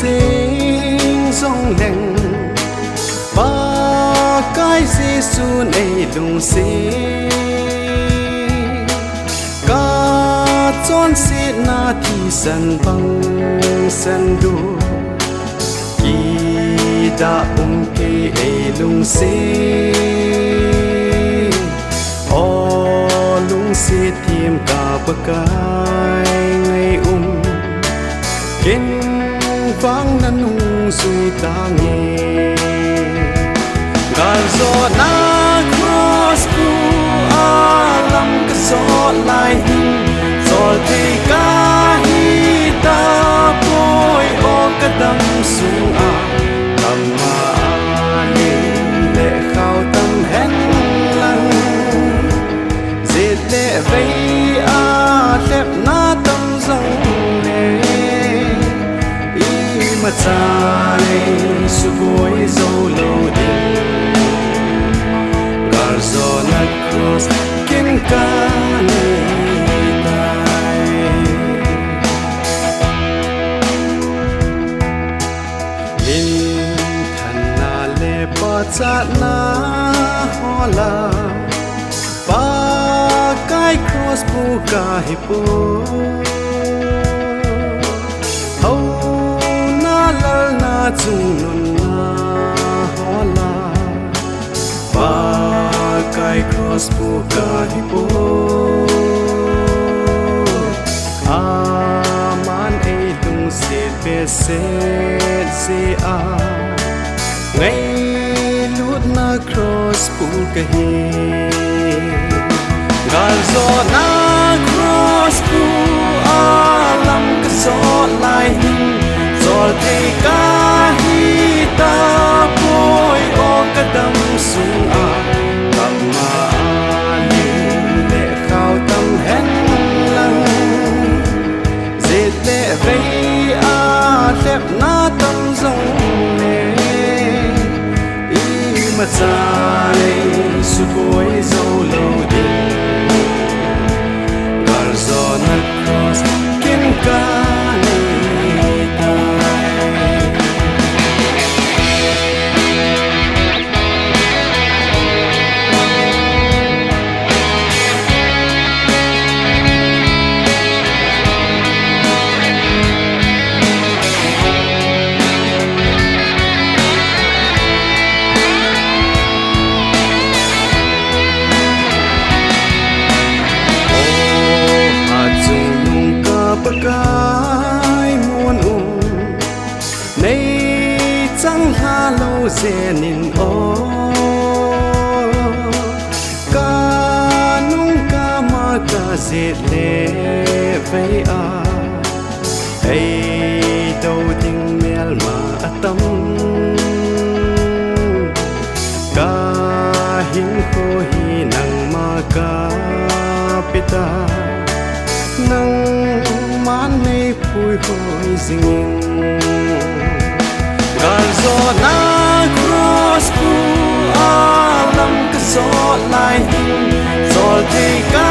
sinh dòng lành ba cái Giêsu này lùng sinh cả chốn xịt na thì sân băng sân đua kỳ đã kê lùng sinh ô lùng xịt thêm cả bậc cái ngày kinh vang nan hung suy ta nghe gar zo na cross ku alam ka so lai zol te ka hi ta poi o ka dam su a tam ma ni le khao tâm hen lang zet le vei a lep na tâm zong mà cha này su bôi dâu lâu đêm gar gió nát cross kinh ca này tai in thần na le ba cha na ho la ba cái cross bu ca hi po chung nun na hola ba kai cross bu ka hi po aman e lung se pe se a ngay lut na cross bu ka hi gal zo na cross bu alam ka so lai zol te ka ta poi o kadam su a kam ma ni le khao tâm hen lang zet le vei a lep na tâm zong le I ma cha le su poi zo lo di gar zo na cross kin ka cái muôn nay chẳng ha lâu dè nín ô ca nung ca ma ca dệt lệ vây à ấy đâu tình mel mà tâm ca hin khô hi nang ma ca pita nang man nei pui hoi zing gar zo na cross ku alam ka so lai zol te ka